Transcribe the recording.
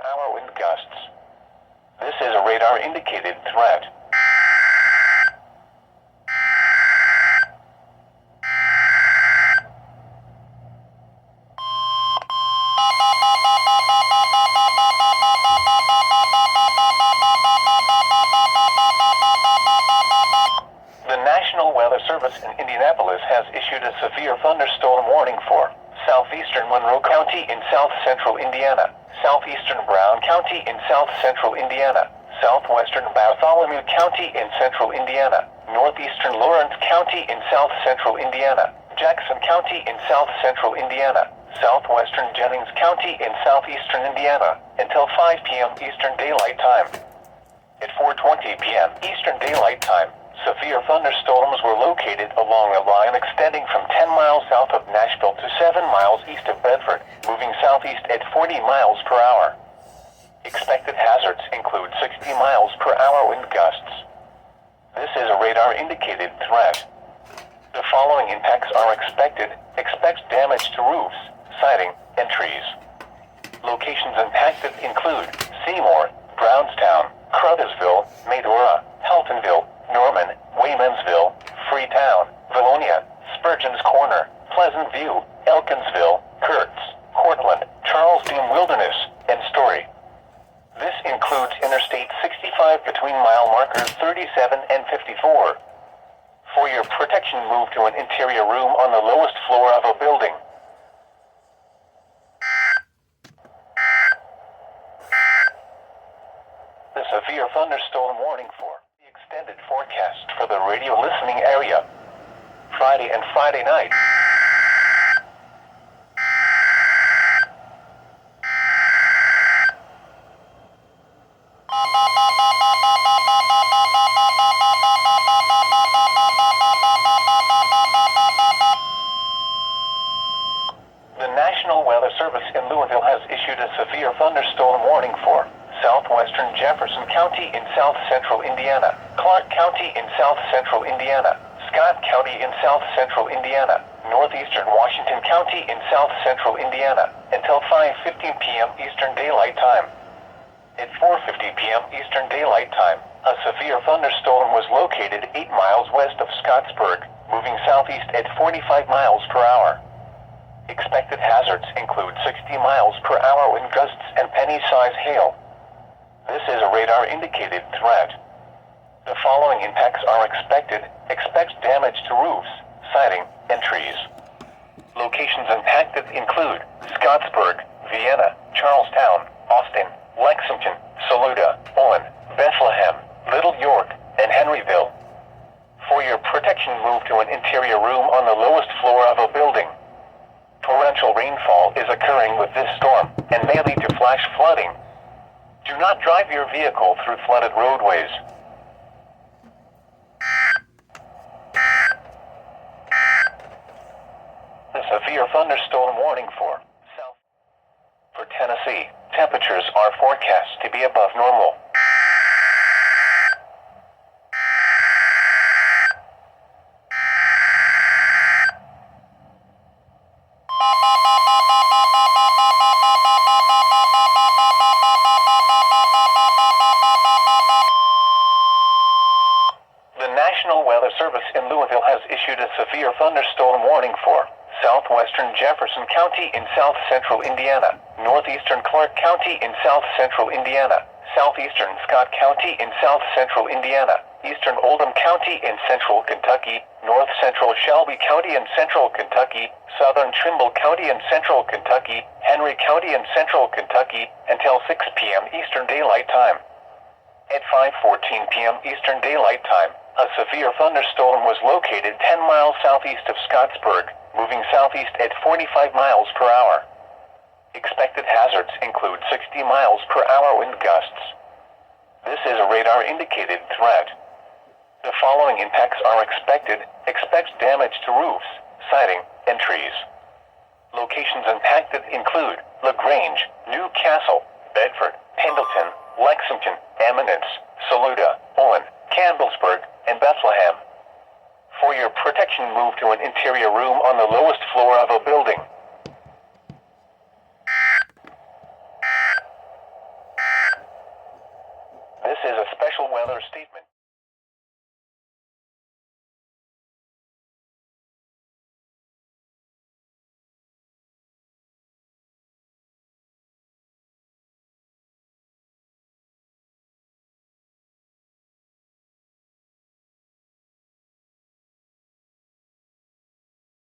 hour wind gusts. This is a radar-indicated threat. The National Weather Service in Indianapolis has issued a severe thunderstorm warning for southeastern Monroe County in south-central Indiana, southeastern Brown County in south-central Indiana, southwestern Bartholomew County in central Indiana, northeastern Lawrence County in south-central Indiana, Jackson County in south-central Indiana, southwestern Jennings County in southeastern Indiana, until 5 p.m. Eastern Daylight Time. At 4:20 p.m. Eastern Daylight Time, severe thunderstorms were located along a line extending from 10 miles south of Nashville to 7 miles east of Bedford, moving southeast at 40 miles per hour. Expected hazards include 60 miles per hour wind gusts. This is a radar-indicated threat. The following impacts are expected. Expect damage to roofs, siding, and trees. Locations impacted include Seymour, Brownstown, Crothersville, Medora, Heltonville, Norman, Waymansville, Freetown, Valonia, Spurgeon's Corner, Pleasant View, Elkinsville, Kurtz, Cortland, Charles Dean Wilderness, and Story. This includes Interstate 65 between mile markers 37 and 54. For your protection, move to an interior room on the lowest floor of a building. The severe thunderstorm warning for the extended forecast for the radio listening area. Friday and Friday night. The National Weather Service in Louisville has issued a severe thunderstorm warning for southwestern Jefferson County in south-central Indiana, Clark County in south-central Indiana, Scott County in south-central Indiana, northeastern Washington County in south-central Indiana, until 5:15 p.m. Eastern Daylight Time. At 4:50 p.m. Eastern Daylight Time, a severe thunderstorm was located 8 miles west of Scottsburg, moving southeast at 45 miles per hour. Expected hazards include 60 miles per hour wind gusts and penny-size hail. This is a radar-indicated threat. The following impacts are expected. Expect damage to roofs, siding, and trees. Locations impacted include Scottsburg, Vienna, Charlestown, Austin, Lexington, Saluda, Owen, Bethlehem, Little York, and Henryville. For your protection, move to an interior room on the lowest floor of a building. Torrential rainfall is occurring with this storm and may lead to flash flooding. Do not drive your vehicle through flooded roadways. The severe thunderstorm warning for Tennessee, temperatures are forecast to be above normal. The National Weather Service in Louisville has issued a severe thunderstorm warning for southwestern Jefferson County in south-central Indiana, northeastern Clark County in south-central Indiana, southeastern Scott County in south-central Indiana, eastern Oldham County in central Kentucky, north-central Shelby County in central Kentucky, southern Trimble County in central Kentucky, Henry County in central Kentucky, until 6 p.m. Eastern Daylight Time. At 5:14 p.m. Eastern Daylight Time, a severe thunderstorm was located 10 miles southeast of Scottsburg, moving southeast at 45 miles per hour. Expected hazards include 60 miles per hour wind gusts. This is a radar-indicated threat. The following impacts are expected. Expect damage to roofs, siding, and trees. Locations impacted include LaGrange, Newcastle, Bedford, Pendleton, Lexington, Eminence, Saluda, Owen, Campbellsburg, and Bethlehem. For your protection, move to an interior room on the lowest floor of a building. is a special weather statement.